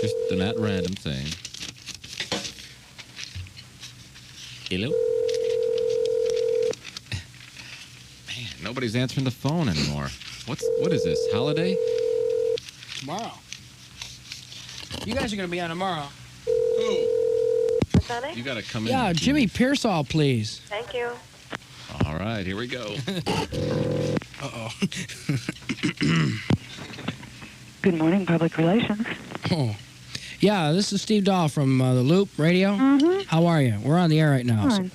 Just an at random thing. Hello? Man, nobody's answering the phone anymore. What is this, holiday? Tomorrow. You guys are going to be on tomorrow. You got to come in. Yeah, Jimmy Pearsall, please. Thank you. All right, here we go. Uh-oh. Good morning, Public Relations. Oh. Yeah, this is Steve Dahl from The Loop Radio. Mm-hmm. How are you? We're on the air right now. Fine.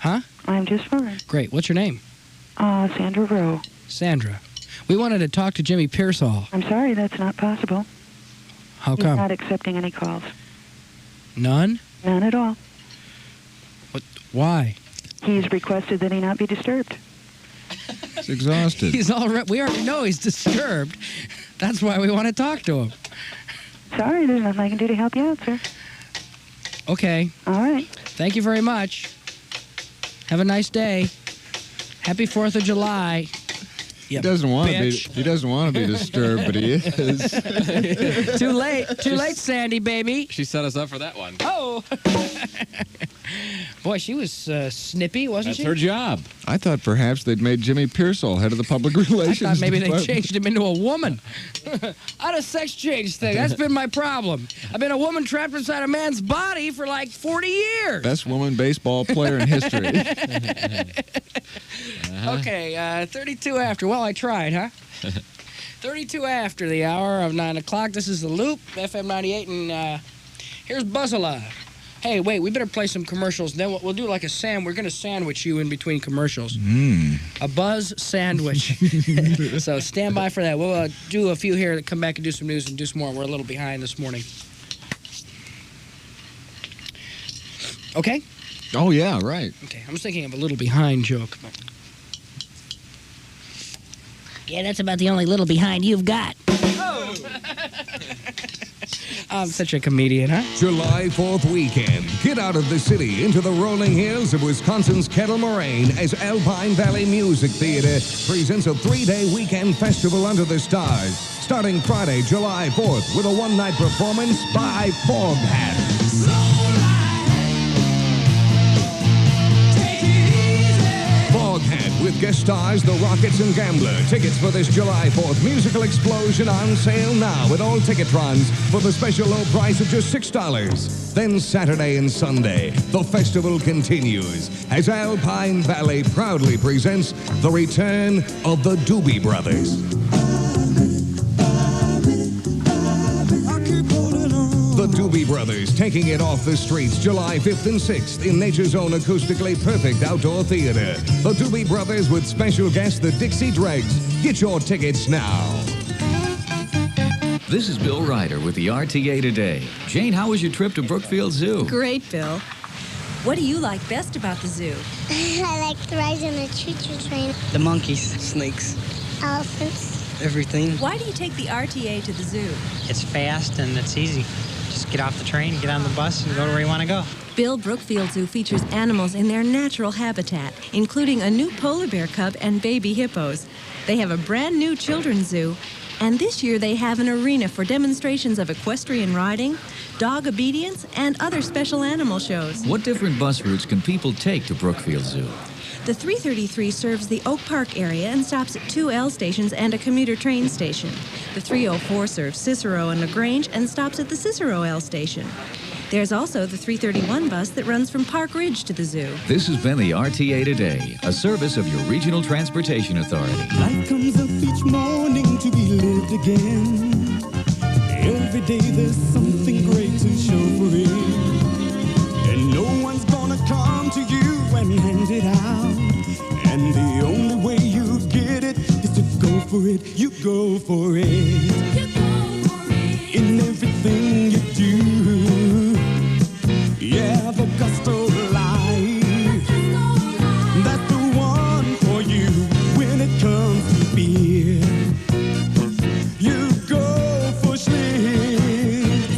Huh? I'm just fine. Great. What's your name? Sandra Rowe. Sandra. We wanted to talk to Jimmy Pearsall. I'm sorry, that's not possible. How He's come? not accepting any calls. None? None at all. Why? He's requested that he not be disturbed. He's exhausted. We already know he's disturbed. That's why we want to talk to him. Sorry, there's nothing I can do to help you out, sir. Okay. All right. Thank you very much. Have a nice day. Happy 4th of July. He doesn't want to be. He doesn't want to be disturbed, but he is. Too late. Too late, Sandy, baby. She set us up for that one. Oh. Boy, she was snippy, wasn't she? That's her job. I thought perhaps they'd made Jimmy Pearsall head of the public relations. I thought maybe they department. changed him into a woman. Out of sex change thing. That's been my problem. I've been a woman trapped inside a man's body for like 40 years. Best woman baseball player in history. Okay, 32 after. Well, I tried, huh? 32 after the hour of 9 o'clock. This is The Loop, FM 98, and here's Buzz Alive. Hey, wait, we better play some commercials. Then we'll do like a We're going to sandwich you in between commercials. A Buzz sandwich. So stand by for that. We'll do a few here, come back and do some news and do some more. We're a little behind this morning. Okay? Oh, yeah, right. Okay, I was thinking of a little behind joke. Yeah, that's about the only little behind you've got. Oh. I'm such a comedian, huh? July 4th weekend. Get out of the city into the rolling hills of Wisconsin's Kettle Moraine as Alpine Valley Music Theater presents a 3-day weekend festival under the stars. Starting Friday, July 4th with a one-night performance by Foghat. Foghat with guest stars The Rockets and Gambler. Tickets for this July 4th musical explosion on sale now at all Ticketrons for the special low price of just $6. Then Saturday and Sunday, the festival continues as Alpine Valley proudly presents the return of the Doobie Brothers. The Doobie Brothers taking it off the streets July 5th and 6th in Nature's Own acoustically perfect outdoor theater. The Doobie Brothers with special guest the Dixie Dregs. Get your tickets now. This is Bill Ryder with the RTA Today. Jane, how was your trip to Brookfield Zoo? Great, Bill. What do you like best about the zoo? I like the ride on the choo-choo train. The monkeys, snakes, Elephants. everything. Why do you take the RTA to the zoo? It's fast and it's easy. Just get off the train, get on the bus, and go to where you want to go. Bill Brookfield Zoo features animals in their natural habitat, including a new polar bear cub and baby hippos. They have a brand new children's zoo, and this year they have an arena for demonstrations of equestrian riding, dog obedience, and other special animal shows. What different bus routes can people take to Brookfield Zoo? The 333 serves the Oak Park area and stops at 2 L stations and a commuter train station. The 304 serves Cicero and LaGrange and stops at the Cicero L station. There's also the 331 bus that runs from Park Ridge to the zoo. This has been the RTA Today, a service of your Regional Transportation Authority. Life comes up each morning to be lived again. Every day there's something great to show for it. And no one's gonna come to you and hand it out. And the only way you get it is to go for it. You go for it. You go for it. In everything you do. Yeah, the gusto life. That's the one for you when it comes to fear. You go for Schlitz.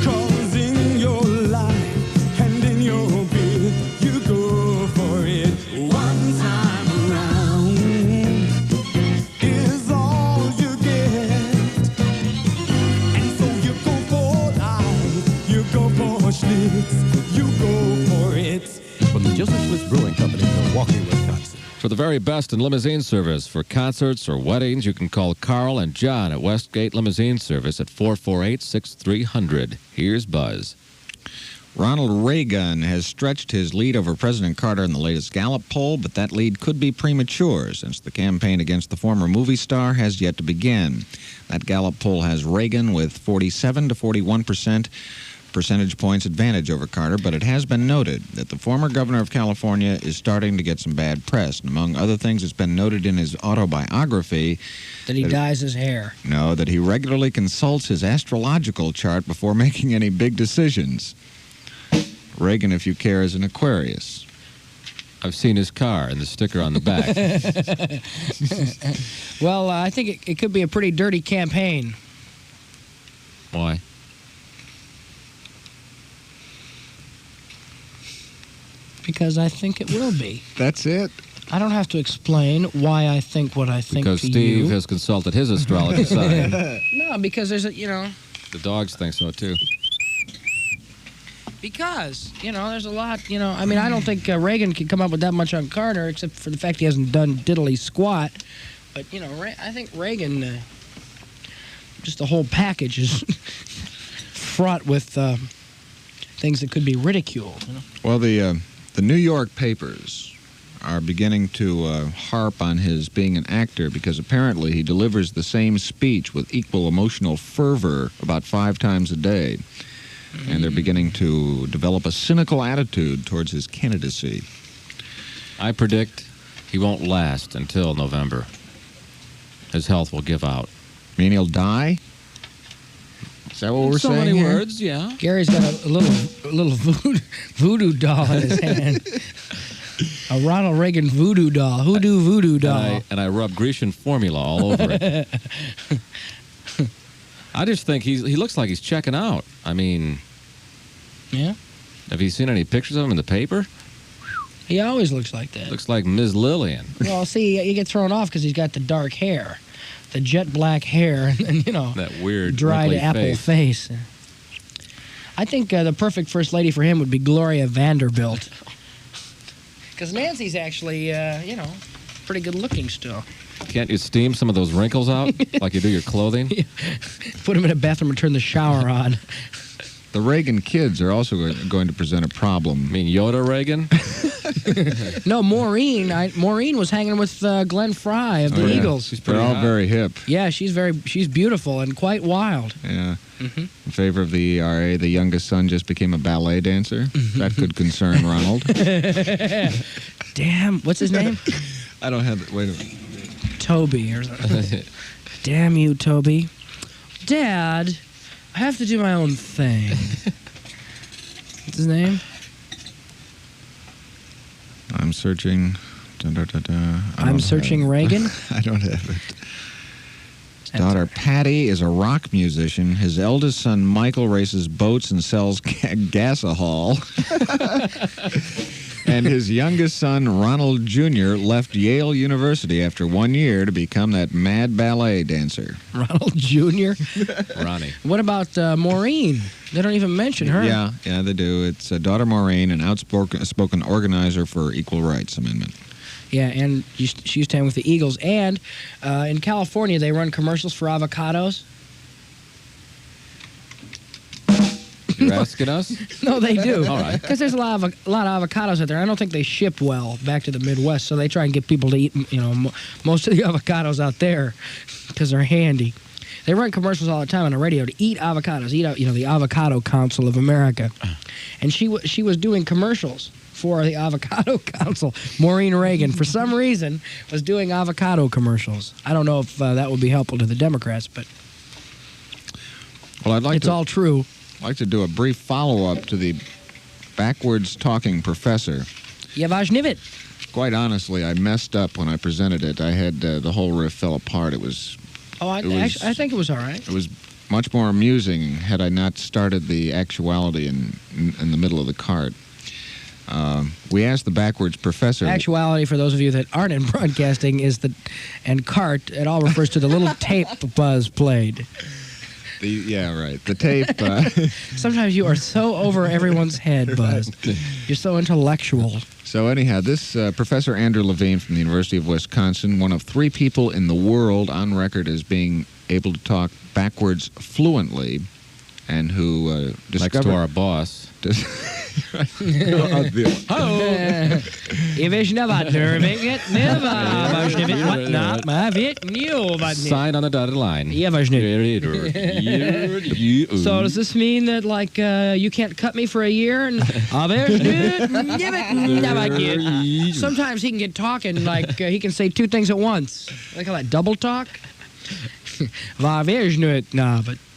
'Cause in your life and in your beer, you go for it. One time around is all you get. Gilchrist Brewing Company, Milwaukee, Wisconsin. For the very best in limousine service for concerts or weddings, you can call Carl and John at Westgate Limousine Service at 448-6300. Here's Buzz. Ronald Reagan has stretched his lead over President Carter in the latest Gallup poll, but that lead could be premature since the campaign against the former movie star has yet to begin. That Gallup poll has Reagan with 47 to 41% percentage points advantage over Carter, but it has been noted that the former governor of California is starting to get some bad press. And among other things, it's been noted in his autobiography that he dyes his hair. No, that he regularly consults his astrological chart before making any big decisions. Reagan, if you care, is an Aquarius. I've seen his car and the sticker on the back. Well, I think it could be a pretty dirty campaign. Why? Because I think it will be. That's it. I don't have to explain why I think what I think Because to Steve you. has consulted his astrology sign. No, because there's a, The dogs think so, too. Because, there's a lot, I mean, I don't think Reagan can come up with that much on Carter, except for the fact he hasn't done diddly squat. But, I think Reagan, just the whole package is fraught with things that could be ridiculed. Well, the New York papers are beginning to harp on his being an actor because apparently he delivers the same speech with equal emotional fervor about 5 times a day. And they're beginning to develop a cynical attitude towards his candidacy. I predict he won't last until November. His health will give out. You mean he'll die? Is that what we're so saying many here? words, yeah. Gary's got a little voodoo doll in his hand. A Ronald Reagan voodoo doll. Voodoo doll. And I rub Grecian formula all over it. I just think he looks like he's checking out. I mean... Yeah? Have you seen any pictures of him in the paper? He always looks like that. Looks like Ms. Lillian. Well, see, you get thrown off because he's got the dark hair. The jet black hair and that weird dried apple face. I think the perfect first lady for him would be Gloria Vanderbilt. Because Nancy's actually, pretty good looking still. Can't you steam some of those wrinkles out like you do your clothing? Put him in a bathroom and turn the shower on. The Reagan kids are also going to present a problem. You mean Yoda Reagan? No, Maureen. Maureen was hanging with Glenn Fry of the Eagles. They're all very hip. Yeah, she's beautiful and quite wild. Yeah. In favor of the ERA, the youngest son just became a ballet dancer. That could concern Ronald. Damn, what's his name? I don't have it. Wait a minute. Toby or something. Damn you, Toby. Dad, I have to do my own thing. What's his name? I'm searching. I'm searching Reagan? I don't have it. His daughter Patty is a rock musician. His eldest son Michael races boats and sells gasohol. And his youngest son, Ronald Jr., left Yale University after 1 year to become that mad ballet dancer. Ronald Jr.? Ronnie. What about Maureen? They don't even mention her. Yeah, they do. It's daughter Maureen, an outspoken organizer for Equal Rights Amendment. Yeah, and she used to hang with the Eagles. And in California, they run commercials for avocados. You're asking us? No, they do. All right. Because there's a lot of avocados out there. I don't think they ship well back to the Midwest, so they try and get people to eat, most of the avocados out there because they're handy. They run commercials all the time on the radio to eat avocados, the Avocado Council of America. And she was doing commercials for the Avocado Council. Maureen Reagan, for some reason, was doing avocado commercials. I don't know if that would be helpful to the Democrats, but well, it's all true. I'd like to do a brief follow-up to the backwards talking professor. Yevashnivit. Quite honestly, I messed up when I presented it. I had the whole riff fell apart. It was... Oh, I think it was all right. It was much more amusing had I not started the actuality in the middle of the cart. We asked the backwards professor... Actuality, for those of you that aren't in broadcasting, and cart, it all refers to the little tape Buzz played. Yeah, right. The tape. Sometimes you are so over everyone's head, Buzz. You're so intellectual. So anyhow, this Professor Andrew Levine from the University of Wisconsin, one of 3 people in the world on record as being able to talk backwards fluently, and who discovered... Next to our boss. Sign on the dotted line. So does this mean that, like, you can't cut me for a year? And sometimes he can get talking, like, he can say 2 things at once. They call that double talk. But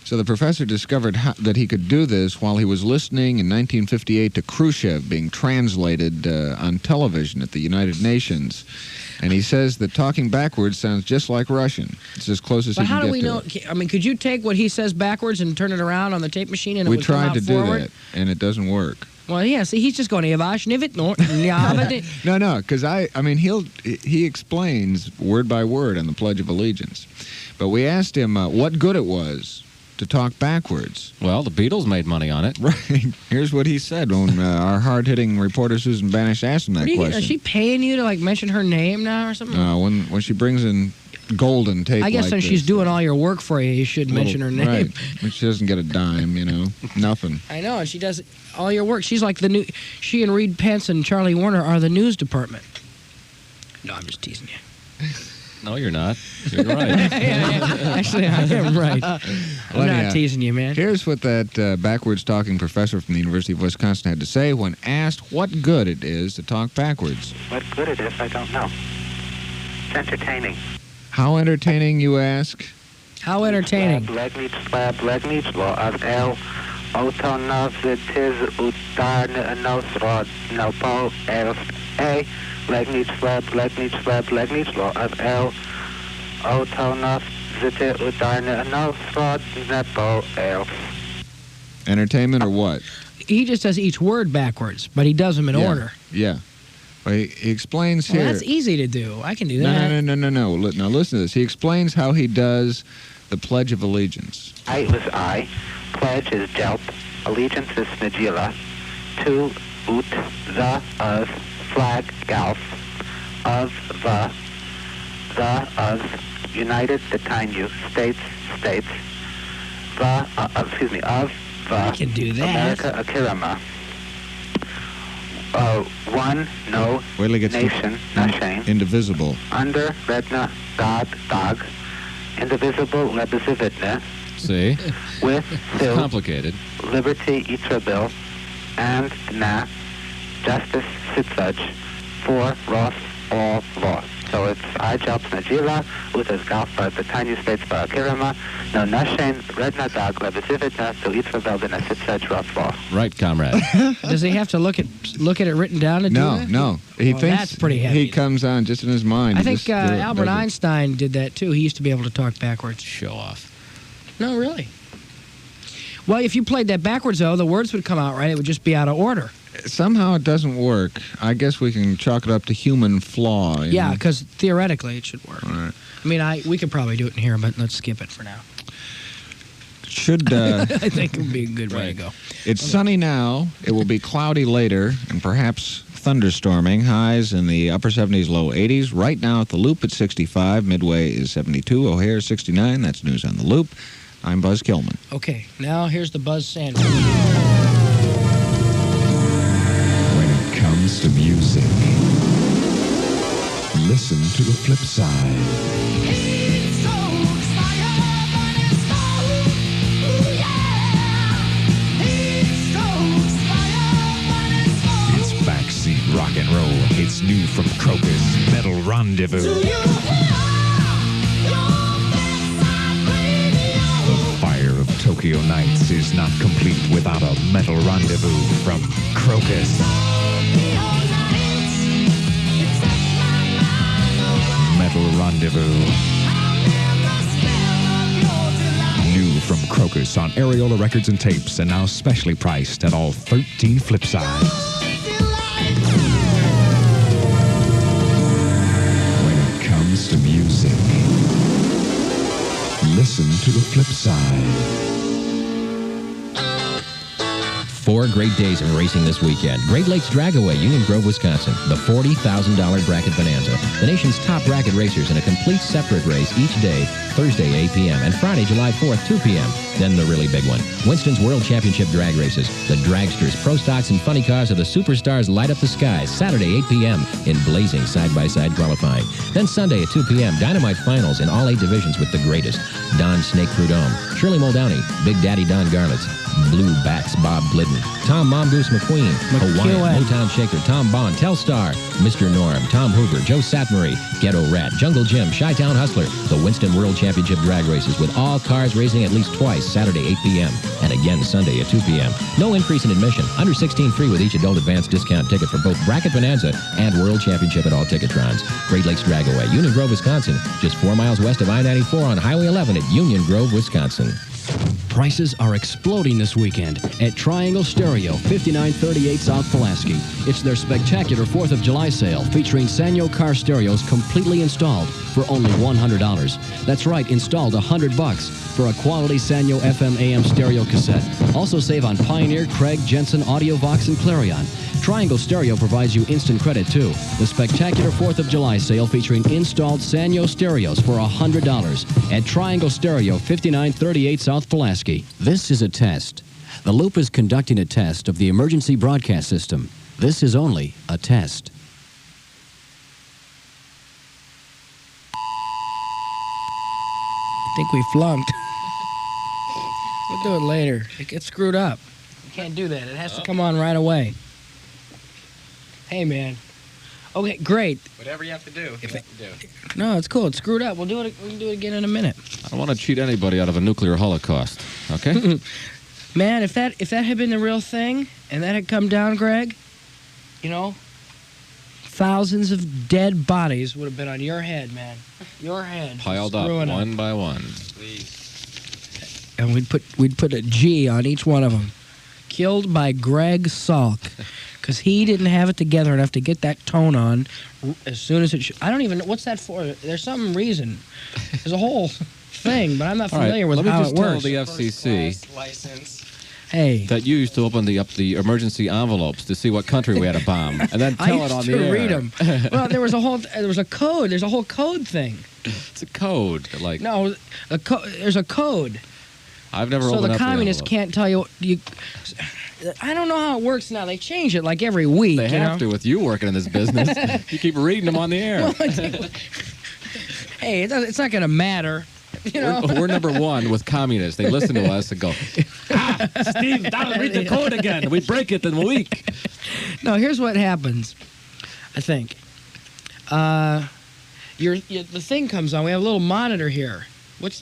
so the professor discovered that he could do this while he was listening in 1958 to Khrushchev being translated on television at the United Nations. And he says that talking backwards sounds just like Russian. It's as close as he can get to it. But how do we know? I mean, could you take what he says backwards and turn it around on the tape machine and it would come out forward? We tried to do that, and it doesn't work. Well, yeah, see, he's just going, No, because I mean, he explains word by word on the Pledge of Allegiance. But we asked him what good it was to talk backwards. Well, the Beatles made money on it. Right. Here's what he said when our hard-hitting reporter Susan Banish asked him that question. Is she paying you to, like, mention her name now or something? No, when she brings in golden tape I guess like when this, she's doing all your work for you, you should mention her name. Right. But she doesn't get a dime, nothing. I know, and she does all your work. She's like she and Reed Pence and Charlie Warner are the news department. No, I'm just teasing you. No, you're not. You're right. Actually, I am right. I'm not teasing you, man. Here's what that backwards talking professor from the University of Wisconsin had to say when asked what good it is to talk backwards. What good it is, I don't know. It's entertaining. How entertaining, you ask? How entertaining? Entertainment or what? He just does each word backwards, but he does them in order. Yeah. Well, he explains well, here. That's easy to do. I can do that. No. Now listen to this. He explains how he does the Pledge of Allegiance. I is I. Pledge is Delp. Allegiance is Snagila. To, ut, the, of, flag, Galf. Of, the, of, United, the Tainu, States, the, of, the, I can do that. America, Akirama. One, no, nation, Nashain. Indivisible. Under, Redna, Dag, indivisible, Lebesivitne. See? With, It's complicated. Liberty, Itrabil, and Na, justice, Sitzaj, for, Ross, all, law. So it's I, Jalp, Najila, Utas, Galfa, the tiny states, Barakirama, no, Nashain, Redna, Dag, Lebesivitne, to Itrabil, the Sitzaj, Ross, law. Right, comrade. Does he have to look at it written down to do that? No. He thinks that's pretty heavy. He comes on just in his mind. I think Albert Einstein did that too. He used to be able to talk backwards. Show off. No, really. Well, if you played that backwards, though, the words would come out right. It would just be out of order. Somehow it doesn't work. I guess we can chalk it up to human flaw. Yeah, because theoretically it should work. All right. I mean, we could probably do it in here, but let's skip it for now. I think it would be a good way to go. It's sunny now. It will be cloudy later and perhaps thunderstorming. Highs in the upper 70s, low 80s. Right now at the Loop at 65. Midway is 72. O'Hare 69. That's news on the Loop. I'm Buzz Kilman. Okay, now here's the Buzz Sandwich. When it comes to music, listen to the flip side. Backseat rock and roll. It's new from Crocus, Metal Rendezvous. The fire of Tokyo Nights is not complete without a Metal Rendezvous from Crocus. Metal Rendezvous. New from Crocus on Areola Records and Tapes, and now specially priced at all 13 flip sides. When it comes to music, listen to the flip side. 4 great days of racing this weekend. Great Lakes Dragaway, Union Grove, Wisconsin. The $40,000 Bracket Bonanza. The nation's top bracket racers in a complete separate race each day, Thursday, 8 p.m. and Friday, July 4th, 2 p.m. Then the really big one. Winston's World Championship Drag Races. The Dragsters, Pro Stocks, and Funny Cars of the Superstars light up the skies. Saturday, 8 p.m. in blazing side-by-side qualifying. Then Sunday at 2 p.m., Dynamite Finals in all 8 divisions with the greatest. Don Snake Prudhomme, Shirley Muldowney, Big Daddy Don Garlitz, Blue Bats Bob Glidden, Tom Mongoose McQueen, Hawaiian Motown Shaker Tom Bond, Telstar, Mr. Norm, Tom Hoover, Joe Satmarie, Ghetto Rat, Jungle Jim, Chi-Town Hustler, the Winston World Championship Drag Races with all cars racing at least twice, Saturday 8 p.m. and again Sunday at 2 p.m. No increase in admission. Under 16 free with each adult advance discount ticket for both Bracket Bonanza and World Championship at all Ticketrons. Great Lakes Dragaway, Union Grove, Wisconsin, just 4 miles west of I-94 on Highway 11 at Union Grove, Wisconsin. Prices are exploding this weekend at Triangle Stereo, 5938 South Pulaski. It's their spectacular 4th of July sale featuring Sanyo car stereos completely installed for only $100. That's right, installed $100 for a quality Sanyo FM AM stereo cassette. Also save on Pioneer, Craig, Jensen, Audiovox, and Clarion. Triangle Stereo provides you instant credit, too. The spectacular 4th of July sale featuring installed Sanyo stereos for $100 at Triangle Stereo, 5938 South Pulaski. This is a test. The Loop is conducting a test of the emergency broadcast system. This is only a test. I think we flunked. We'll do it later. It gets screwed up. You can't do that. It has to come on right away. Hey, man. Okay, great. Whatever you have to do. No, it's cool. It's screwed up. We can do it again in a minute. I don't want to cheat anybody out of a nuclear holocaust, okay? Man, if that had been the real thing and that had come down, Greg, you know, thousands of dead bodies would have been on your head, man. Your head. Piled up one by one. And we'd put a G on each one of them. Killed by Greg Solk. Because he didn't have it together enough to get that tone on as soon as it should. I don't even know. What's that for? There's some reason. There's a whole thing, but I'm not familiar with how it works. Let me just tell the FCC hey, that you used to open up the emergency envelopes to see what country we had a bomb, and then tell it on the air. I used to read them. Well, there was a code. There's a whole code thing. It's a code. Like no, there's a code. I've never opened up the the communists can't tell you. I don't know how it works now. They change it like every week. They have to with you working in this business. You keep reading them on the air. Hey, it's not going to matter. You know? We're number one with communists. They listen to us and go, Steve, Dahl, read the code again. We break it in a week. No, here's what happens, I think. The thing comes on. We have a little monitor here. What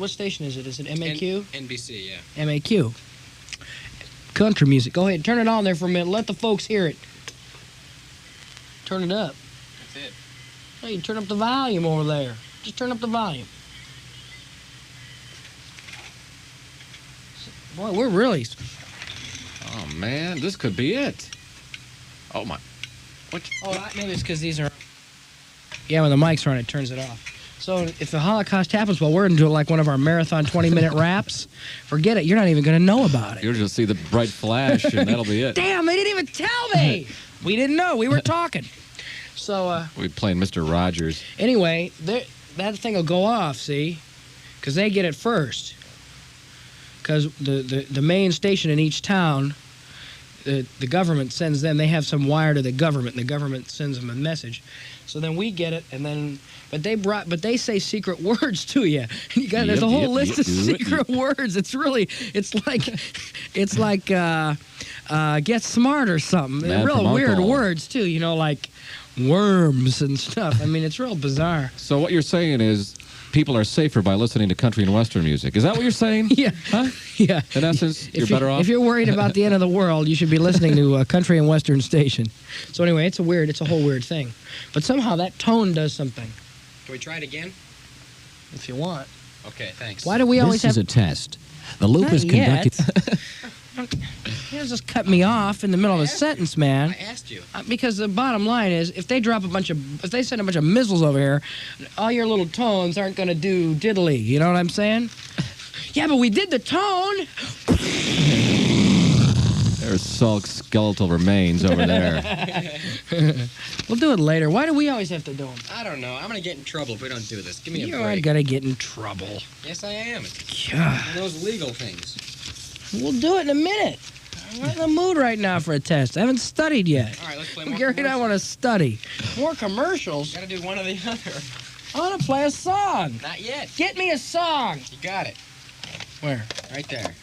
station is it? Is it MAQ? NBC, yeah. MAQ. Country music. Go ahead. Turn it on there for a minute. Let the folks hear it. Turn it up. That's it. Hey, turn up the volume over there. Just turn up the volume. Boy, we're really... Oh, man. This could be it. Oh, my... What? Oh, maybe it's because these are... Yeah, when the mic's are on, it turns it off. So if the Holocaust happens while we're into like one of our marathon 20-minute raps, forget it. You're not even going to know about it. You'll just see the bright flash, and that'll be it. Damn, they didn't even tell me. We didn't know. We were talking. So we playing Mr. Rogers. Anyway, that thing will go off, see? Because they get it first. Because the main station in each town, the government sends them. They have some wire to the government, and the government sends them a message. So then we get it, and then... But they say secret words to you. There's a whole list of secret words. It's like get smart or something. Mad Real weird alcohol. words too. You know, like worms and stuff. I mean, it's real bizarre. So what you're saying is people are safer by listening to country and western music. Is that what you're saying? Yeah. Huh? Yeah. In essence, you're better off? If you're worried about the end of the world, you should be listening to a country and western station. So anyway, it's a whole weird thing. But somehow that tone does something. Can we try it again? If you want. Okay, thanks. Why do we always have... This is a test. The Loop is conducted... You just cut me off in the middle of a sentence, man. I asked you. Because the bottom line is, if they send a bunch of missiles over here, all your little tones aren't going to do diddly. You know what I'm saying? Yeah, but we did the tone. There's Solk's skeletal remains over there. We'll do it later. Why do we always have to do them? I don't know. I'm going to get in trouble if we don't do this. Give me a You break. aren't going to get in trouble. Yes, I am. It's God. one of those legal things. We'll do it in a minute. I'm not in the mood right now for a test. I haven't studied yet. All right, let's play more Gary and I want to study. More commercials? Got to do one or the other. I want to play a song. Not yet. Get me a song. You got it. Where? Right there.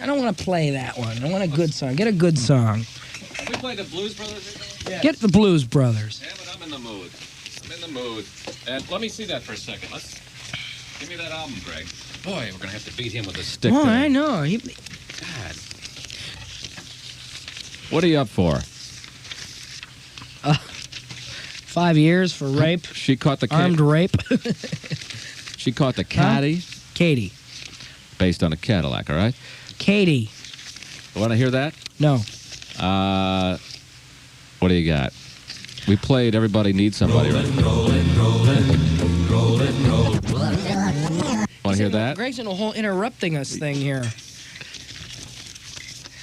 I don't want to play that one. I want a good song. Get a good song. We play the Blues Brothers again? Yeah. Get the Blues Brothers. Yeah, but I'm in the mood. I'm in the mood. And let me see that for a second. Give me that album, Greg. Boy, we're going to have to beat him with a stick Oh, today. I know. God. What are you up for? 5 years for rape. She caught the armed rape. She caught the caddy. Katie. Based on a Cadillac, all right? Katie. Want to hear that? No. What do you got? We played Everybody Needs Somebody, right? Want to hear that? Greg's in a whole interrupting us thing here.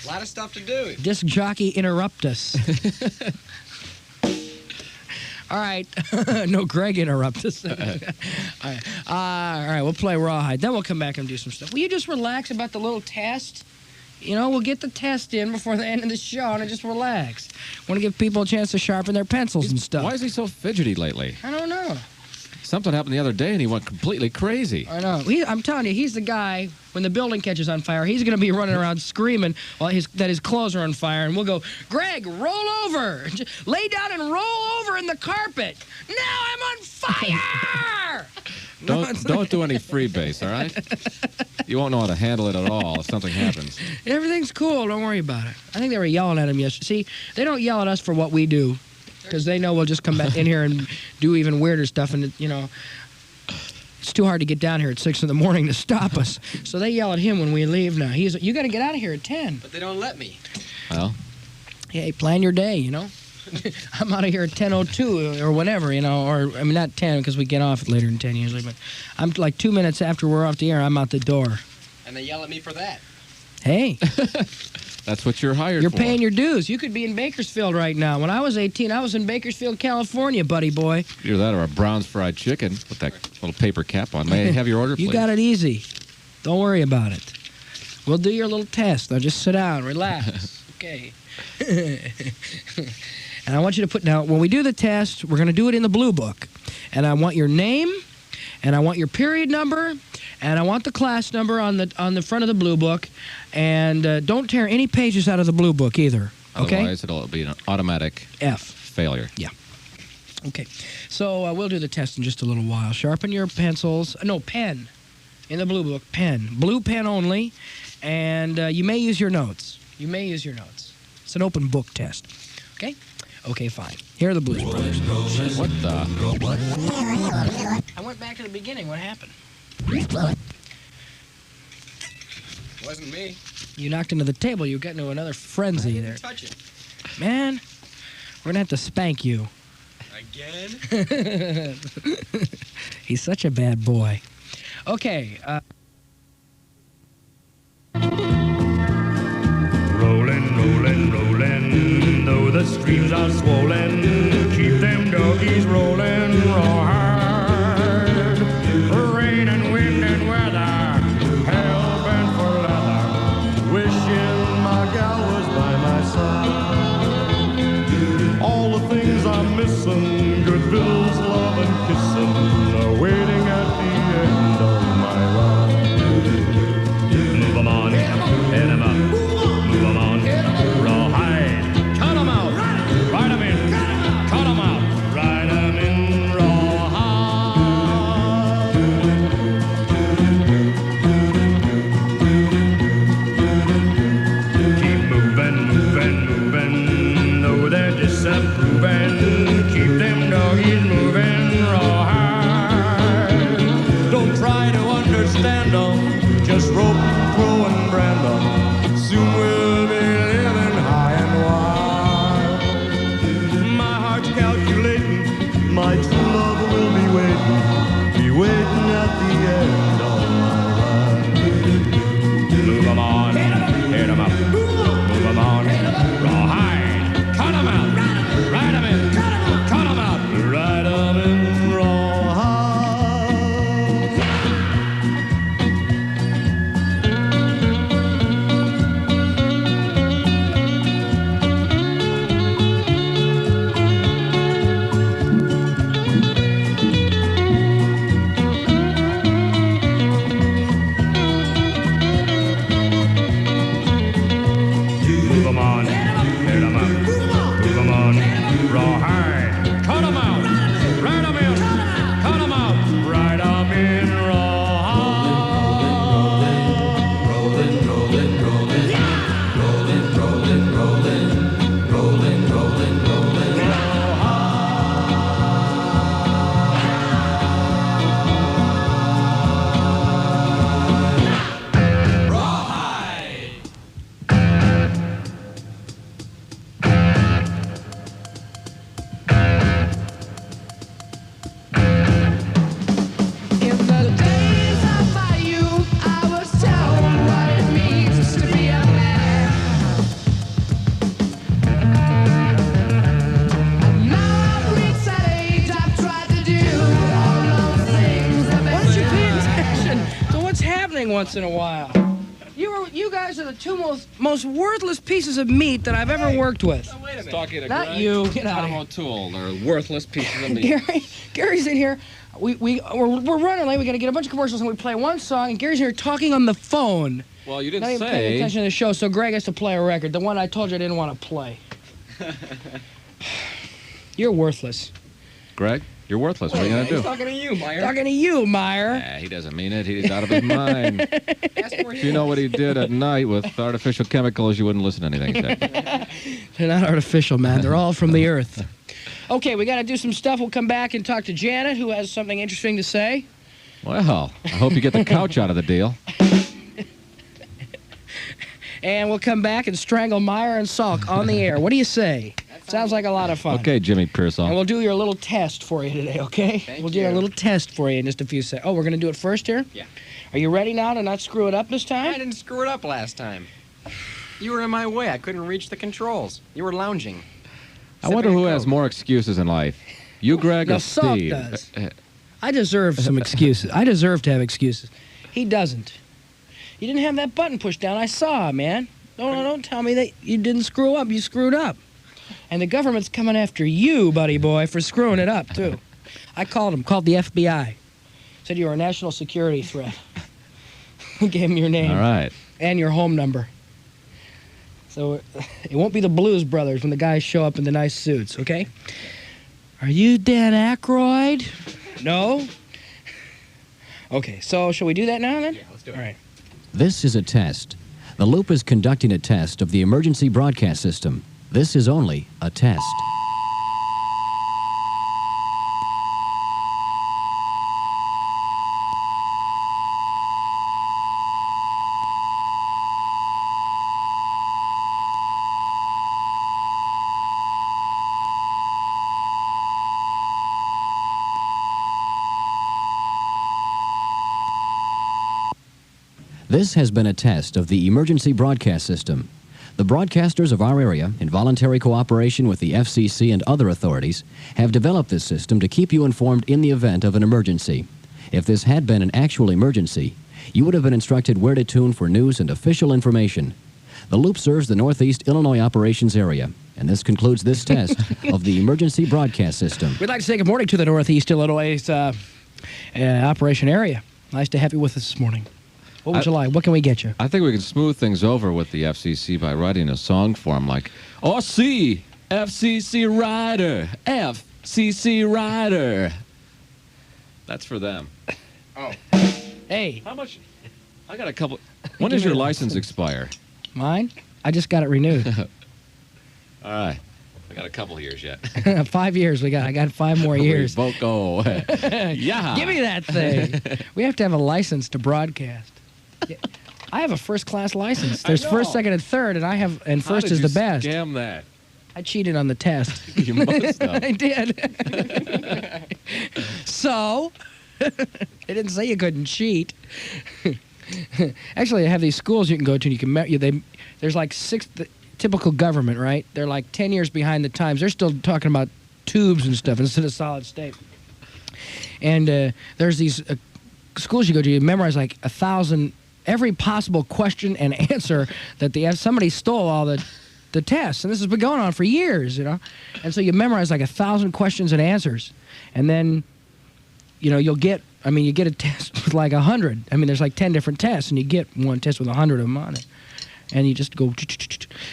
A lot of stuff to do. Disc jockey interrupt us. All right. No, Greg interrupt us. All right, we'll play Rawhide. Then we'll come back and do some stuff. Will you just relax about the little test? You know, we'll get the test in before the end of the show and just relax. Want to give people a chance to sharpen their pencils and stuff. Why is he so fidgety lately? I don't know. Something happened the other day and he went completely crazy. I know. I'm telling you, he's the guy, when the building catches on fire, he's going to be running around screaming that his clothes are on fire, and we'll go, Greg, roll over. Just lay down and roll over in the carpet. Now I'm on fire! Don't do any freebase, all right? You won't know how to handle it at all if something happens. Everything's cool. Don't worry about it. I think they were yelling at him yesterday. See, they don't yell at us for what we do, because they know we'll just come back in here and do even weirder stuff, and, you know, it's too hard to get down here at 6 in the morning to stop us. So they yell at him when we leave now. You got to get out of here at 10. But they don't let me. Well? Hey, plan your day, you know? I'm out of here at 10:02 or whenever, you know, or, I mean, not 10 because we get off later than 10 usually, but I'm like 2 minutes after we're off the air, I'm out the door. And they yell at me for that. Hey. That's what you're hired for. You're paying your dues. You could be in Bakersfield right now. When I was 18, I was in Bakersfield, California, buddy boy. Either that or a Brown's fried chicken with that little paper cap on. May I have your order, please? You got it easy. Don't worry about it. We'll do your little test. Now just sit down, relax. Okay. And I want you to put, now, when we do the test, we're going to do it in the blue book. And I want your name, and I want your period number, and I want the class number on the front of the blue book. And don't tear any pages out of the blue book either. Okay? Otherwise, it'll be an automatic failure. Yeah. Okay. So we'll do the test in just a little while. Sharpen your pencils. No, pen. In the blue book, pen. Blue pen only. And you may use your notes. You may use your notes. It's an open book test. Okay? Okay, fine. Here are the Blues Brothers. What the? I went back to the beginning. What happened? Wasn't me. You knocked into the table. You got into another frenzy there. Touch it. Man, we're going to have to spank you. Again? He's such a bad boy. Okay. Rolling, rolling, rolling, though the streams are swollen, keep them doggies rolling raw hard. Rain and wind and weather, hell bent for leather, wishing my gal was by my side. All the things I'm missing, good bills, love and kissing, are waiting at the end of my ride. Move 'em on, hit 'em up. Move 'em on, rawhide. Cut 'em out, ride 'em in. Cut 'em out, ride 'em in rawhide. Keep moving, moving, moving, though they're disapproving. Keep them doggies moving rawhide. Don't try to understand them, just rope, throw, and brand them. Soon we'll be living high and wild. My heart's calculating, my true love will be waiting at the end of my ride. Move 'em on, hit 'em up. Move 'em on, rawhide. Cut 'em out. Right 'em in. Cut 'em out. Right 'em in rawhide. Rolling, rolling, rolling. Rolling, rolling, rolling. Rolling, rolling, rolling. In the days of my youth, I was told what it means to be a man. Now I've reached that age, I've tried to do all those things that make. Why don't you pay attention to what's happening once in a while? You guys are the two most worthless pieces of meat that I've ever worked with. Talking to Not Greg, you. Get out of Tom here. O'Toole. They're worthless pieces of meat. Gary's in here. We're running late. We got to get a bunch of commercials, and we play one song. And Gary's here talking on the phone. Well, you didn't Not even say. paying attention to the show. So Greg has to play a record, the one I told you I didn't want to play. You're worthless. Greg, you're worthless. What are you going to do? He's talking to you, Meyer. Talking to you, Meyer. Nah, he doesn't mean it. He's out of his mind. If you know what he did at night with artificial chemicals, you wouldn't listen to anything he said. They're not artificial, man. They're all from the earth. Okay, we got to do some stuff. We'll come back and talk to Janet, who has something interesting to say. Well, I hope you get the couch out of the deal. And we'll come back and strangle Meyer and Solk on the air. What do you say? Sounds like a lot of fun. Okay, Jimmy Pearsall. And we'll do your little test for you today, okay? We'll do a little test for you in just a few seconds. Oh, we're going to do it first here? Yeah. Are you ready now to not screw it up this time? I didn't screw it up last time. You were in my way. I couldn't reach the controls. You were lounging. I wonder who has more excuses in life. You, Greg, No, or Solk Steve? does. I deserve some excuses. I deserve to have excuses. He doesn't. You didn't have that button pushed down. I saw, man. Don't tell me that you didn't screw up. You screwed up. And the government's coming after you, buddy boy, for screwing it up, too. I called the FBI. Said you were a national security threat. Gave him your name. All right. And your home number. So it won't be the Blues Brothers when the guys show up in the nice suits, okay? Are you Dan Aykroyd? No? Okay, so shall we do that now, then? Yeah, let's do it. All right. This is a test. The Loop is conducting a test of the emergency broadcast system. This is only a test. This has been a test of the emergency broadcast system. The broadcasters of our area, in voluntary cooperation with the FCC and other authorities, have developed this system to keep you informed in the event of an emergency. If this had been an actual emergency, you would have been instructed where to tune for news and official information. The Loop serves the Northeast Illinois operations area, and this concludes this test of the emergency broadcast system. We'd like to say good morning to the Northeast Illinois operation area. Nice to have you with us this morning. What would you like? What can we get you? I think we can smooth things over with the FCC by writing a song for them like, RC, FCC Rider, FCC Rider. That's for them. Oh. Hey. How much? I got a couple. When does your license expire? Mine? I just got it renewed. All right. I got a couple years yet. 5 years we got. I got 5 more years. Voco. Yeah. Give me that thing. We have to have a license to broadcast. Yeah. I have a first-class license. There's first, second, and third, and first is the best. How did you scam that? I cheated on the test. You must have. I did. So, they didn't say you couldn't cheat. Actually, I have these schools you can go to, and you can there's like 6, typical government, right? They're like 10 years behind the times. They're still talking about tubes and stuff instead of solid state. And there's these schools you go to, you memorize like 1,000, every possible question and answer that somebody stole all the tests. And this has been going on for years, you know? And so you memorize like 1,000 questions and answers. And then, you know, you get a test with like 100. I mean, there's like 10 different tests, and you get one test with 100 of them on it. And you just go,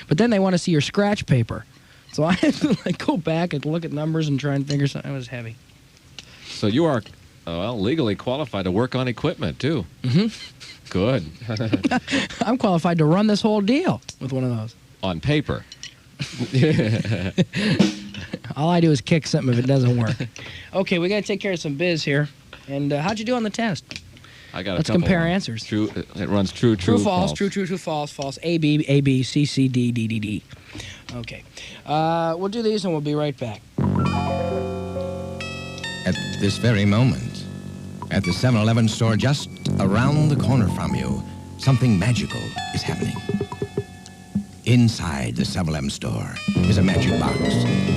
but then they want to see your scratch paper. So I had to like go back and look at numbers and try and figure something. It was heavy. So you are, legally qualified to work on equipment, too. Mm-hmm. Good. I'm qualified to run this whole deal with one of those. On paper. All I do is kick something if it doesn't work. Okay, we got to take care of some biz here. And how'd you do on the test? I got Let's a couple compare of them. answers. True. It runs true, false, true, false, A, B, C, C, D, D, D, D. Okay. We'll do these and we'll be right back. At this very moment, at the 7-Eleven store just around the corner from you, something magical is happening. Inside the 7-Eleven store is a magic box.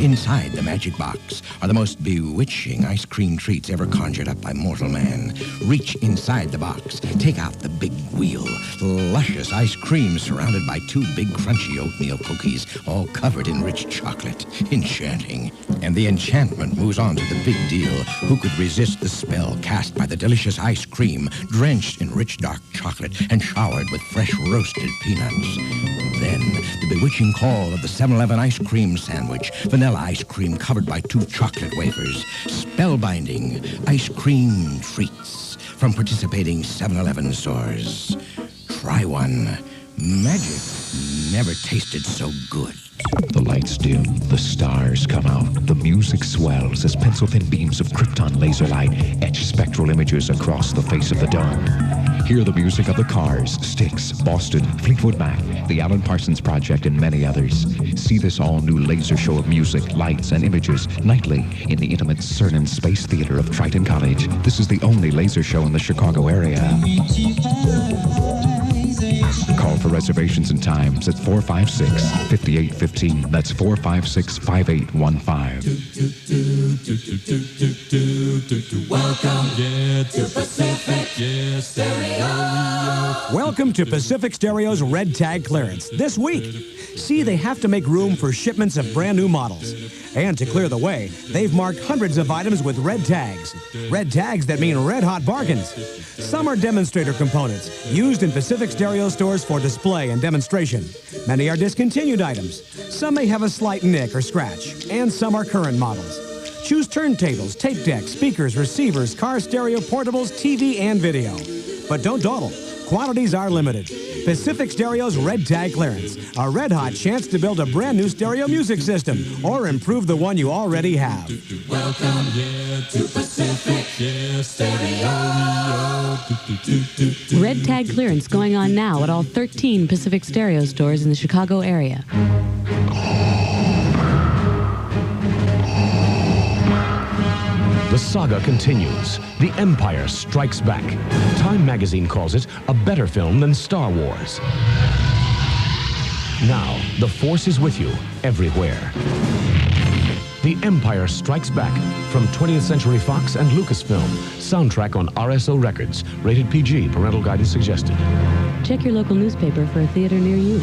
Inside the magic box are the most bewitching ice cream treats ever conjured up by mortal man. Reach inside the box, take out the big wheel. Luscious ice cream surrounded by 2 big crunchy oatmeal cookies, all covered in rich chocolate. Enchanting. And the enchantment moves on to the big deal. Who could resist the spell cast by the delicious ice cream, drenched in rich dark chocolate and showered with fresh roasted peanuts? Then the bewitching call of the 7-Eleven ice cream sandwich, vanilla ice cream covered by 2 chocolate wafers, spellbinding ice cream treats from participating 7-Eleven stores. Try one. Magic never tasted so good. The lights dim, the stars come out, the music swells as pencil-thin beams of krypton laser light etch spectral images across the face of the dome. Hear the music of the Cars, Styx, Boston, Fleetwood Mac, the Alan Parsons Project, and many others. See this all-new laser show of music, lights, and images nightly in the intimate Cernan Space Theater of Triton College. This is the only laser show in the Chicago area. Call for reservations and times at 456-5815. That's 456-5815. Welcome to Pacific Stereo. Welcome to Pacific Stereo's Red Tag Clearance this week. See, they have to make room for shipments of brand new models. And to clear the way, they've marked hundreds of items with red tags. Red tags that mean red-hot bargains. Some are demonstrator components used in Pacific Stereo stores for display and demonstration. Many are discontinued items. Some may have a slight nick or scratch, and some are current models. Choose turntables, tape decks, speakers, receivers, car stereo, portables, TV, and video. But don't dawdle. Quantities are limited. Pacific Stereo's Red Tag Clearance. A red-hot chance to build a brand new stereo music system or improve the one you already have. Welcome to Pacific Stereo. Red Tag Clearance going on now at all 13 Pacific Stereo stores in the Chicago area. The saga continues. The Empire Strikes Back. Time magazine calls it a better film than Star Wars. Now, the Force is with you everywhere. The Empire Strikes Back from 20th Century Fox and Lucasfilm. Soundtrack on RSO Records. Rated PG. Parental guidance suggested. Check your local newspaper for a theater near you.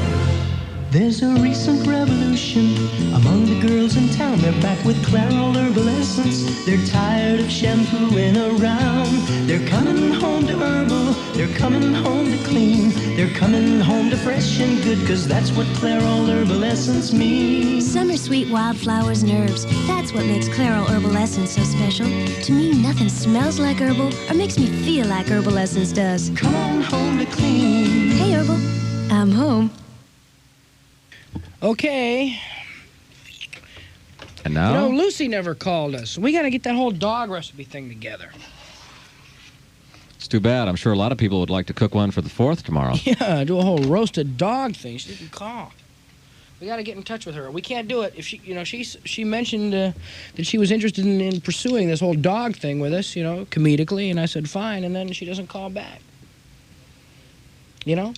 There's a recent revolution among the girls in town. They're back with Clairol Herbal Essence. They're tired of shampooing around. They're coming home to herbal. They're coming home to clean. They're coming home to fresh and good, 'cause that's what Clairol Herbal Essence means. Summer sweet wildflowers and herbs. That's what makes Clairol Herbal Essence so special. To me, nothing smells like herbal or makes me feel like Herbal Essence does. Come on home to clean. Hey, Herbal. I'm home. Okay. And now? You know, Lucy never called us. We got to get that whole dog recipe thing together. It's too bad. I'm sure a lot of people would like to cook one for the 4th tomorrow. Yeah, do a whole roasted dog thing. She didn't call. We got to get in touch with her. We can't do it if she, you know, she mentioned that she was interested in pursuing this whole dog thing with us, you know, comedically, and I said fine, and then she doesn't call back. You know?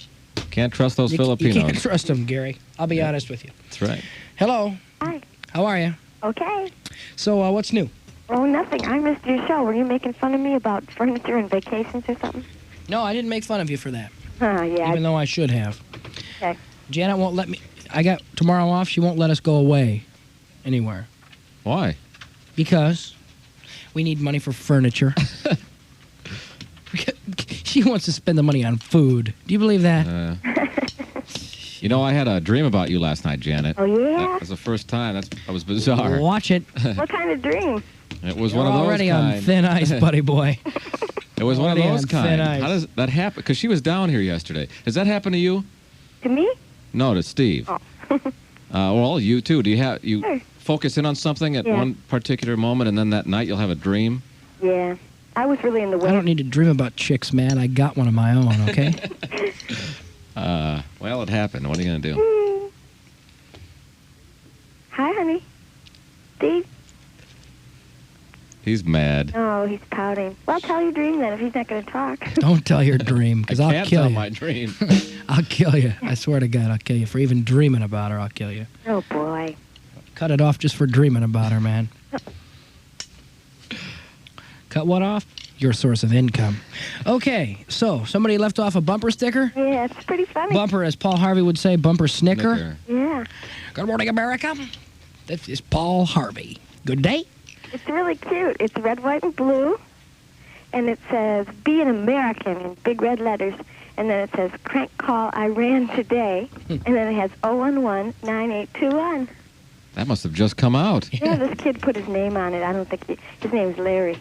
Can't trust those Filipinos. You can't trust them, Gary. I'll be honest with you. That's right. Hello. Hi. How are you? Okay. So, what's new? Oh, nothing. I missed your show. Were you making fun of me about furniture and vacations or something? No, I didn't make fun of you for that. Yeah. Even though I should have. Okay. Janet won't let me. I got tomorrow off. She won't let us go away anywhere. Why? Because we need money for furniture. She wants to spend the money on food. Do you believe that? You know, I had a dream about you last night, Janet. Oh, yeah? That was the first time. That was bizarre. Watch it. What kind of dream? It was You're one of those already kind. on thin ice, buddy boy. It was one of Already those on thin kind. ice. How does that happen? Because she was down here yesterday. Does that happen to you? To me? No, to Steve. Oh. Well, you too. Do you Sure. focus in on something at Yeah. one particular moment, and then that night you'll have a dream? Yeah. I was really in the way. I don't need to dream about chicks, man. I got one of my own, okay? Well, it happened. What are you gonna do? Hi, honey. Steve? He's mad. Oh, he's pouting. Well, tell your dream then if he's not going to talk. Don't tell your dream, because I'll Can't kill tell you. my dream. I'll kill you. I swear to God, I'll kill you. For even dreaming about her, I'll kill you. Oh, boy. Cut it off just for dreaming about her, man. Cut what off? Your source of income. Okay, so somebody left off a bumper sticker? Yeah, it's pretty funny. Bumper, as Paul Harvey would say, bumper snicker. Yeah. Good morning, America. This is Paul Harvey. Good day. It's really cute. It's red, white, and blue. And it says, be an American in big red letters. And then it says, crank call Iran today. And then it has 011-9821. That must have just come out. Yeah, this kid put his name on it. I don't think his name's Larry.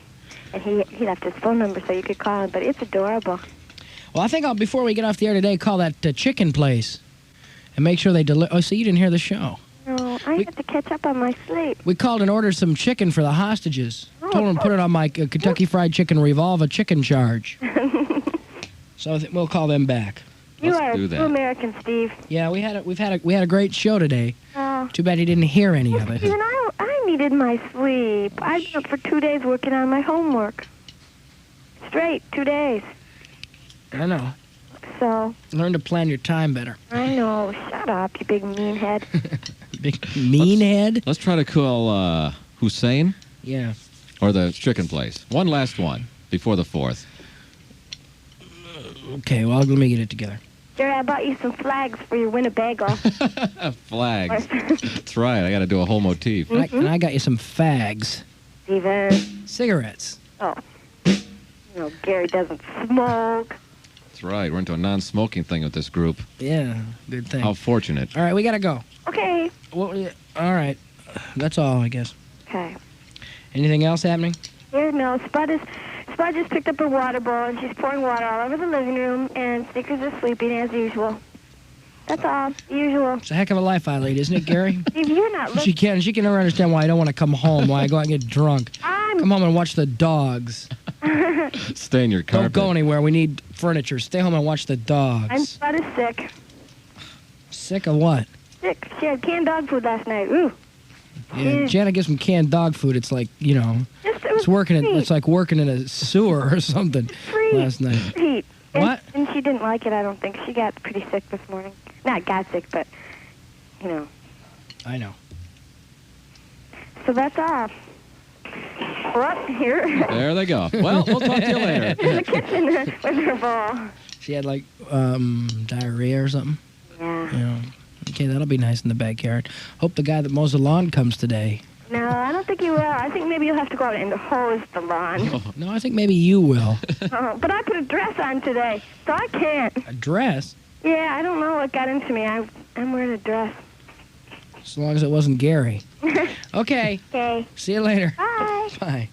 And he left his phone number so you could call him. But it's adorable. Well, I think I'll, before we get off the air today, call that chicken place and make sure they deliver. Oh, so you didn't hear the show. No, I have to catch up on my sleep. We called and ordered some chicken for the hostages. Told them to put it on my Kentucky Fried Chicken Revolve chicken charge. So we'll call them back. You are a true American, Steve. Yeah, we had a great show today. Oh. Too bad you didn't hear any of it. Steven, I needed my sleep. I've been up for 2 days working on my homework. Straight, 2 days. I know. So. Learn to plan your time better. I know. Shut up, you big mean head. Big mean head? Let's try to call Hussein. Yeah. Or the chicken place. One last one before the 4th. Okay, well, let me get it together. Jerry, I bought you some flags for your Winnebago. Flags. That's right. I got to do a whole motif. And I got you some fags. Steven. Cigarettes. Oh. No, Gary doesn't smoke. That's right. We're into a non-smoking thing with this group. Yeah, good thing. How fortunate. All right, we got to go. Okay. Well, yeah, all right. That's all, I guess. Okay. Anything else happening? Here, no. Spud just picked up her water bowl, and she's pouring water all over the living room, and Snickers is sleeping as usual. That's all. Usual. It's a heck of a life I lead, isn't it, Gary? Steve, you're not listening. She can never understand why I don't want to come home, why I go out and get drunk. Come home and watch the dogs. Stay in your carpet. Don't go anywhere. We need furniture. Stay home and watch the dogs. Spud is sick. Sick of what? Sick. She had canned dog food last night. Ooh. Yeah, Janet gets some canned dog food. It's like, you know, it's like working in a sewer or something last night. Heat. What? And she didn't like it, I don't think. She got pretty sick this morning. Not got sick, but, you know. I know. So that's all. We're up here. There they go. Well, we'll talk to you later. In the kitchen with her bowl. She had, like, diarrhea or something? Yeah. Okay, that'll be nice in the backyard. Hope the guy that mows the lawn comes today. No, I don't think he will. I think maybe you'll have to go out and hose the lawn. No, I think maybe you will. But I put a dress on today, so I can't. A dress? Yeah, I don't know what got into me. I'm wearing a dress. As long as it wasn't Gary. Okay. Okay. See you later. Bye. Bye.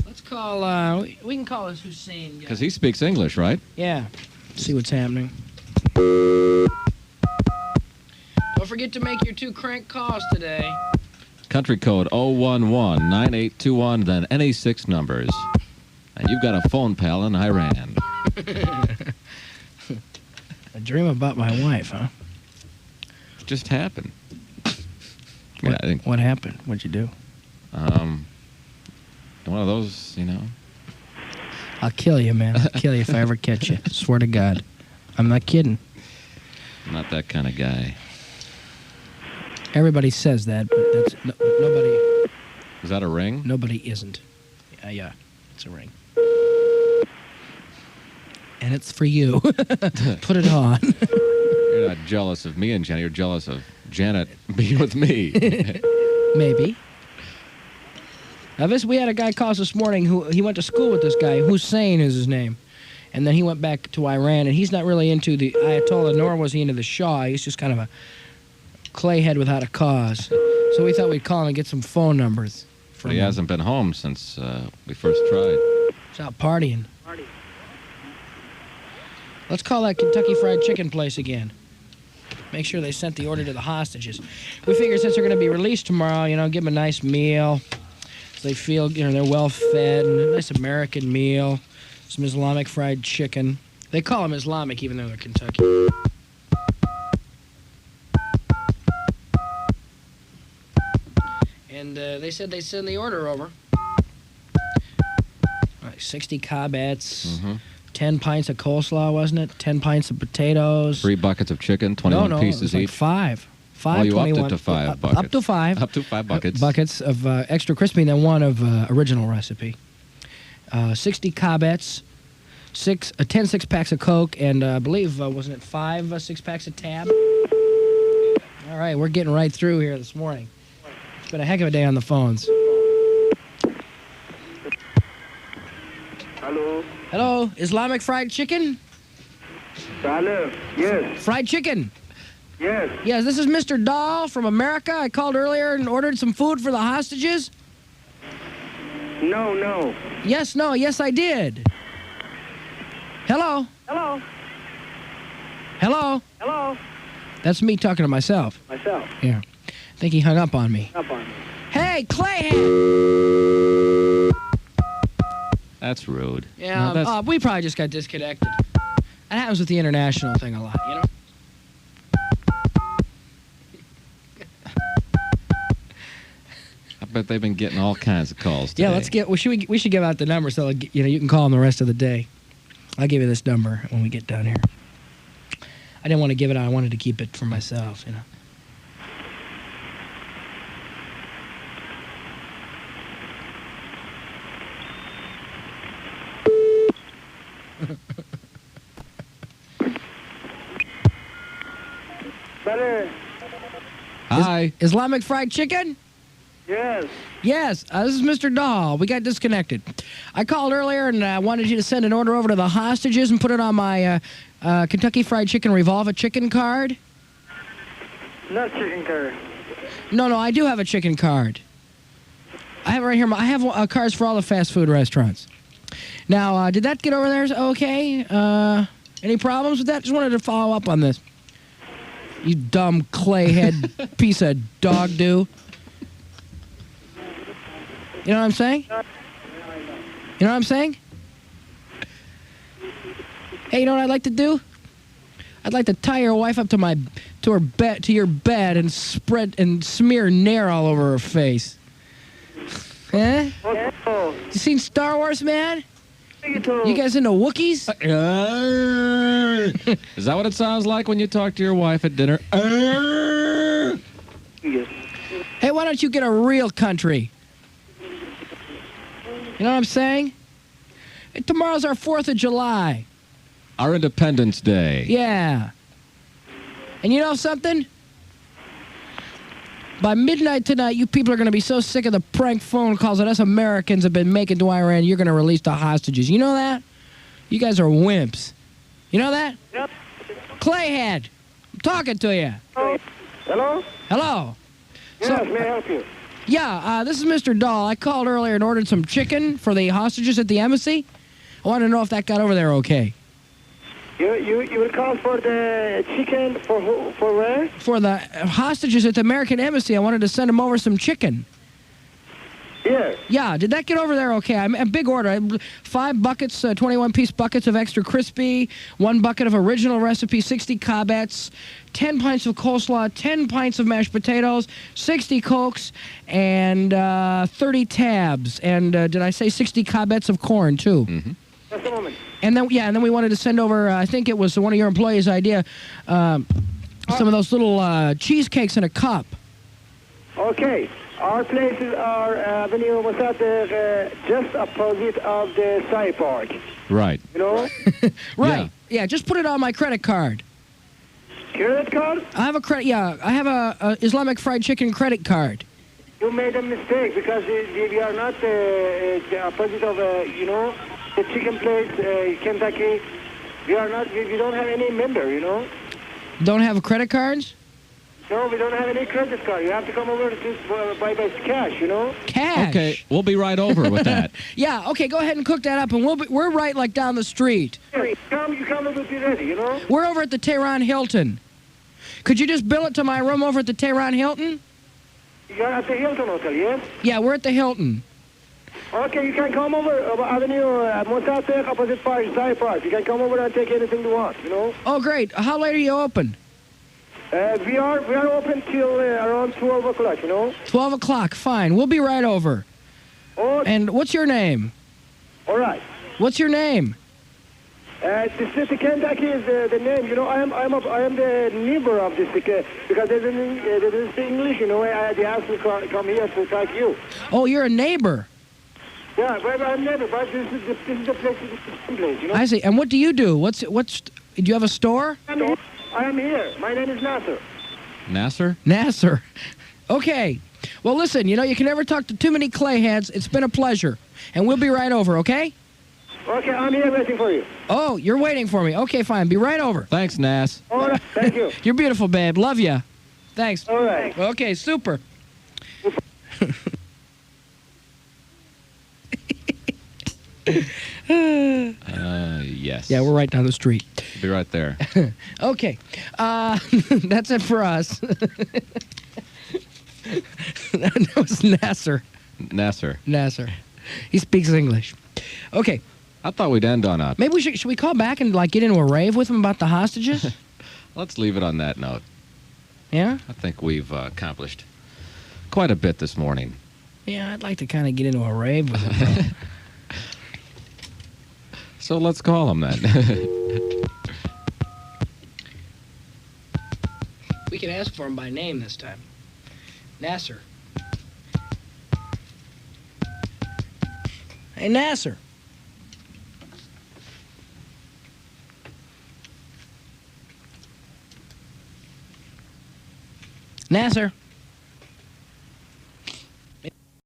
Let's call, we can call this Hussein guy. Because he speaks English, right? Yeah. See what's happening. Don't forget to make your 2 crank calls today. Country code 011-9821, then any 6 numbers. And you've got a phone pal in Iran. A dream about my wife, huh? It just happened. What happened? What'd you do? One of those, you know. I'll kill you, man. I'll kill you if I ever catch you. Swear to God. I'm not kidding. I'm not that kind of guy. Everybody says that, but that's nobody. Is that a ring? Nobody isn't. Yeah, it's a ring. And it's for you. Put it on. You're not jealous of me and Janet. You're jealous of Janet being with me. Maybe. Now we had a guy call us this morning who he went to school with this guy. Hussein is his name. And then he went back to Iran, and he's not really into the Ayatollah, nor was he into the Shah. He's just kind of a clayhead without a cause. So we thought we'd call him and get some phone numbers. But he hasn't been home since we first tried. He's out partying. Let's call that Kentucky Fried Chicken place again. Make sure they sent the order to the hostages. We figure since they're going to be released tomorrow, you know, give them a nice meal. So they feel, you know, they're well fed, and a nice American meal. Some Islamic fried chicken. They call them Islamic even though they're Kentucky. And they said they'd send the order over. All right, 60 Cobbets, 10 pints of coleslaw, wasn't it? 10 pints of potatoes. 3 buckets of chicken, 21 pieces like each. 5. Oh, you 21. upped it to 5 buckets. Up to 5. Up to 5 buckets. Buckets of extra crispy, and then 1 of original recipe. 60 Cobbets, 10 6-packs of Coke, and I believe, wasn't it 5 6-packs of Tab? All right, we're getting right through here this morning. It's been a heck of a day on the phones. Hello. Hello, Islamic fried chicken? Hello. Yes. Fried chicken? Yes. Yes, this is Mr. Dahl from America. I called earlier and ordered some food for the hostages. No. Yes, no, yes, I did. Hello? Hello. Hello? Hello. That's me talking to myself. Myself. Yeah. I think he hung up on me. Up on me. Hey, Clayhead! That's rude. Yeah, No, we probably just got disconnected. That happens with the international thing a lot, you know? I bet they've been getting all kinds of calls today. Yeah, let's get. We should give out the number so you know you can call them the rest of the day. I'll give you this number when we get down here. I didn't want to give it out. I wanted to keep it for myself, you know. Better. Hi. Islamic fried chicken? Yes. Yes, this is Mr. Dahl. We got disconnected. I called earlier and I wanted you to send an order over to the hostages and put it on my Kentucky Fried Chicken Revolve a Chicken card. Not chicken card. No, I do have a chicken card. I have it right here. I have cards for all the fast food restaurants. Now, did that get over there okay? Any problems with that? Just wanted to follow up on this. You dumb clayhead piece of dog do. You know what I'm saying? You know what I'm saying? Hey, you know what I'd like to do? I'd like to tie your wife up to your bed and smear Nair all over her face. Huh? You seen Star Wars, man? You guys into Wookiees? Is that what it sounds like when you talk to your wife at dinner? Hey, why don't you get a real country? You know what I'm saying? Hey, tomorrow's our 4th of July. Our Independence Day. Yeah. And you know something? By midnight tonight, you people are going to be so sick of the prank phone calls that us Americans have been making to Iran, you're going to release the hostages. You know that? You guys are wimps. You know that? Yep. Clayhead, I'm talking to you. Hello? Hello. Yes, may I help you? Yeah, this is Mr. Dahl. I called earlier and ordered some chicken for the hostages at the embassy. I want to know if that got over there okay. You will call for the chicken for who? For where? For the hostages at the American embassy, I wanted to send them over some chicken. Yes. Yeah, did that get over there okay? I'm a big order. 5 buckets, 21-piece buckets of extra crispy, 1 bucket of original recipe, 60 Cobbets, 10 pints of coleslaw, 10 pints of mashed potatoes, 60 Cokes, and 30 Tabs. And did I say 60 Cobbets of corn, too? Mm-hmm. Just a moment. And then we wanted to send over, I think it was one of your employees' idea, some of those little cheesecakes in a cup. Okay. Our places are Avenue Mossad, just opposite of the Sci Park. Right. You know? Right. Yeah, just put it on my credit card. Credit card? I have a credit. Yeah, I have a Islamic fried chicken credit card. You made a mistake because we are not the opposite of, you know. the chicken place, Kentucky. We don't have any member, you know. Don't have credit cards? No, we don't have any credit card. You have to come over to buy by cash, you know. Cash? Okay, we'll be right over with that. Yeah, okay, go ahead and cook that up, and we're right, like, down the street. You come over, be ready, you know. We're over at the Tehran Hilton. Could you just bill it to my room over at the Tehran Hilton? You're at the Hilton Hotel, yes? Yeah, we're at the Hilton. Okay, you can come over Avenue Mossack, opposite Side Park. You can come over and take anything you want, you know. Oh, great. How late are you open? We are open till around 12 o'clock, you know. 12 o'clock, fine. We'll be right over. Oh. And what's your name? All right. What's your name? The city Kentucky is the name. You know, I am the neighbor of this because they didn't speak English. You know, they asked me to come here to talk to you. Oh, you're a neighbor. Yeah, but I'm neighbor. But this is the place. You know. I see. And what do you do? What's? Do you have a store? I am here. My name is Nasser. Nasser? Nasser. Okay. Well, listen. You know, you can never talk to too many clayheads. It's been a pleasure, and we'll be right over. Okay? Okay, I'm here waiting for you. Oh, you're waiting for me. Okay, fine. Be right over. Thanks, Nas. All right. Thank you. You're beautiful, babe. Love you. Thanks. All right. Okay, super. Yes. Yeah, we're right down the street. Be right there. Okay. That's it for us. That was Nasser. Nasser. He speaks English. Okay. I thought we'd end on a... Maybe we should we call back and like get into a rave with him about the hostages? Let's leave it on that note. Yeah? I think we've accomplished quite a bit this morning. Yeah, I'd like to kind of get into a rave with him. So let's call him then. We can ask for him by name this time. Nasser. Hey, Nasser. Nasser.